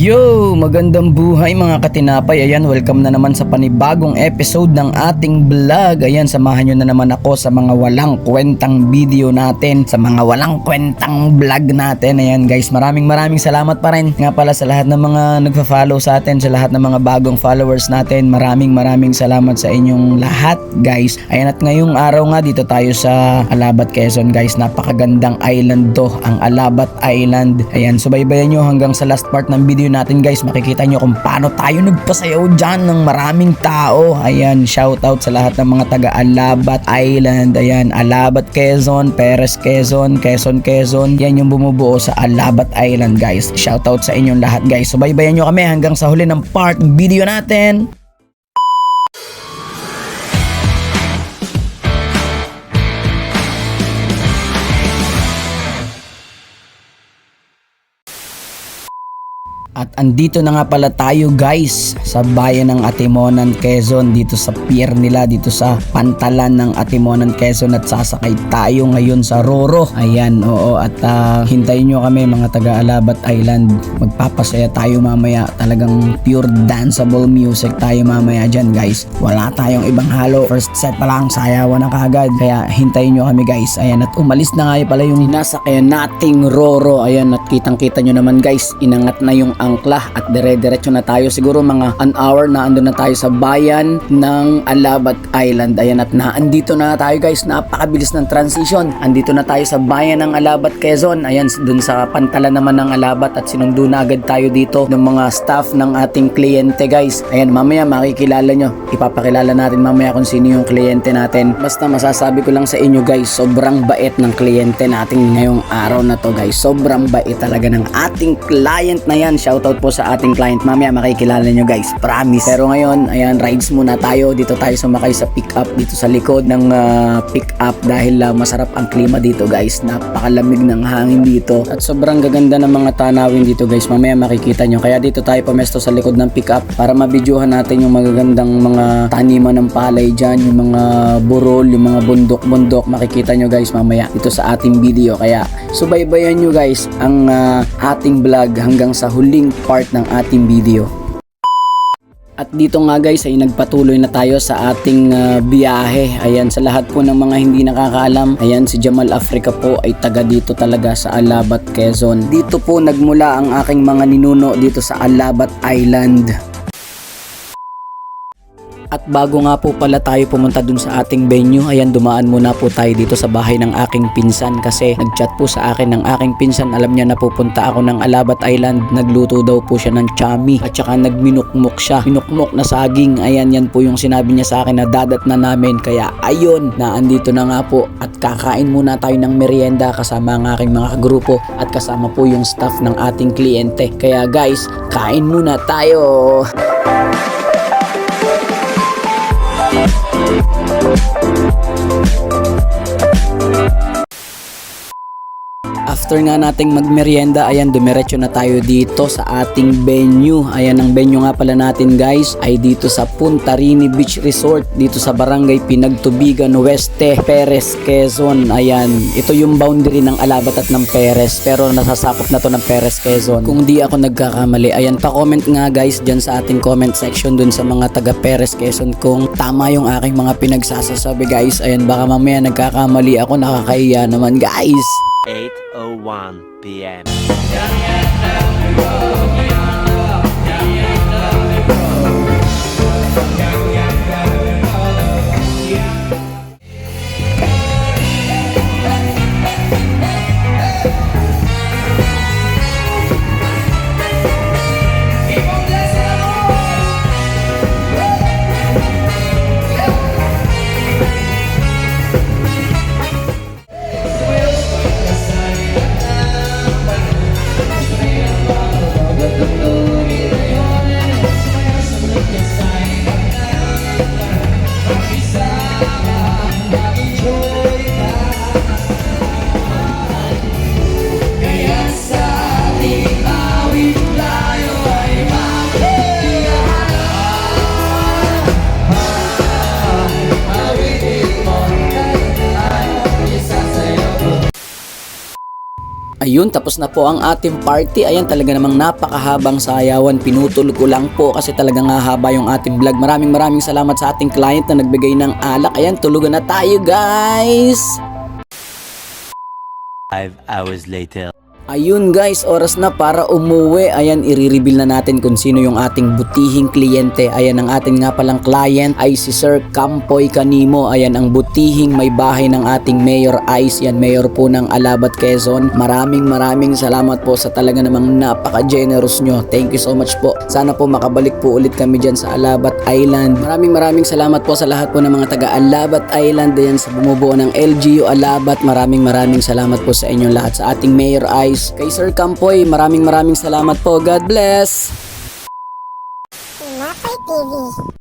Yo! Magandang buhay mga katinapay. Ayan, welcome na naman sa panibagong episode ng ating vlog. Ayan, samahan nyo na naman ako sa mga walang kwentang video natin, sa mga walang kwentang vlog natin. Ayan guys, maraming salamat pa rin nga pala sa lahat ng mga nagfa-follow sa atin, sa lahat ng mga bagong followers natin. Maraming salamat sa inyong lahat guys. Ayan, at ngayong araw nga dito tayo sa Alabat, Quezon guys. Napakagandang island to, ang Alabat Island. Ayan, subaybayan nyo hanggang sa last part ng video natin guys. Makikita nyo kung paano tayo nagpasayaw dyan ng maraming tao. Ayan, shoutout sa lahat ng mga taga Alabat Island. Ayan, Alabat Quezon, Perez Quezon, Quezon. Yan yung bumubuo sa Alabat Island guys. Shoutout sa inyong lahat guys. Subaybayan nyo kami hanggang sa huli ng part ng video natin. At andito na nga pala tayo guys sa bayan ng Atimonan, Quezon, dito sa pier nila, dito sa pantalan ng Atimonan, Quezon, at sasakay tayo ngayon sa Roro. Ayan, oo, at hintayin nyo kami mga taga Alabat Island. Magpapasaya tayo mamaya, talagang pure danceable music tayo mamaya dyan guys. Wala tayong ibang halo, first set pa lang sayawan na kagad, kaya hintayin nyo kami guys. Ayan, at umalis na nga pala yung sinasakyan nating Roro. Ayan, at kitang kita nyo naman guys, inangat na yung angkla at dire-diretso na tayo, siguro mga an hour na andun na tayo sa bayan ng Alabat Island. Ayan, at naandito na tayo guys, napakabilis ng transition. Andito na tayo sa bayan ng Alabat, Quezon. Ayan, dun sa pantalan naman ng Alabat, at sinundo na agad tayo dito ng mga staff ng ating kliyente guys. Ayan, mamaya makikilala nyo, ipapakilala natin mamaya kung sino yung kliyente natin. Basta masasabi ko lang sa inyo guys, sobrang bait ng kliyente natin ngayong araw na to guys. Sobrang bait talaga ng ating client na yan. Shoutout po sa ating client. Mamaya makikilala nyo guys, promise. Pero ngayon, ayan, rides muna tayo. Dito tayo sumakay sa pick-up dito sa likod ng pick-up dahil masarap ang klima dito guys. Napakalamig ng hangin dito at sobrang gaganda ng mga tanawin dito guys. Mamaya makikita nyo. Kaya dito tayo pumesto sa likod ng pick-up para mabidyohan natin yung magagandang mga taniman ng palay dyan, yung mga burol, yung mga bundok-bundok. Makikita nyo guys mamaya dito sa ating video. Kaya subaybayan nyo guys ang ating vlog hanggang sa huling part ng ating video. At dito nga guys ay nagpatuloy na tayo sa ating biyahe. Ayan, sa lahat po ng mga hindi nakakaalam, ayan, si Jamal Africa po ay taga dito talaga sa Alabat, Quezon. Dito po nagmula ang aking mga ninuno dito sa Alabat Island. At bago nga po pala tayo pumunta dun sa ating venue, ayan, dumaan muna po tayo dito sa bahay ng aking pinsan kasi nagchat po sa akin ng aking pinsan. Alam niya na pupunta ako ng Alabat Island. Nagluto daw po siya ng chami at saka nagminukmok siya. Minukmok na saging. Ayan, yan po yung sinabi niya sa akin na dadat na namin. Kaya ayun, naandito na nga po at kakain muna tayo ng merienda kasama ang aking mga grupo at kasama po yung staff ng ating kliyente. Kaya guys, kain muna tayo! After nga nating magmerienda, ayan, dumiretso na tayo dito sa ating venue. Ayan, ang venue nga pala natin guys ay dito sa Puntarini Beach Resort, dito sa Barangay Pinagtubigan Oeste, Perez, Quezon. Ayan, ito yung boundary ng Alabat at ng Perez, pero nasasakop na to ng Perez, Quezon kung di ako nagkakamali. Ayan, pa-comment nga guys dyan sa ating comment section dun sa mga taga Perez, Quezon kung tama yung aking mga pinagsasasabi guys. Ayan, baka mamaya nagkakamali ako, nakakahiya naman guys. 8:01 p.m. Ayun, tapos na po ang ating party. Ayan, talaga namang napakahabang sayawan. Pinutol ko lang po kasi talagang hahaba yung ating vlog. Maraming salamat sa ating client na nagbigay ng alak. Ayan, tulugan na tayo guys! 5 hours later. Ayun guys, oras na para umuwi. Ayan, i-reveal na natin kung sino yung ating butihing kliyente. Ayan, ang ating nga palang client ay si Sir Campoy Canimo. Ayan, ang butihing may bahay ng ating Mayor Ice. Yan, Mayor po ng Alabat, Quezon. Maraming salamat po sa talaga namang napaka-generous nyo. Thank you so much po. Sana po makabalik po ulit kami dyan sa Alabat Island. Maraming salamat po sa lahat po ng mga taga Alabat Island. Ayan, sa bumubuo ng LGU Alabat. Maraming salamat po sa inyong lahat. Sa ating Mayor Ice. Kay Sir Campoy, maraming salamat po. God bless! Tinapay TV.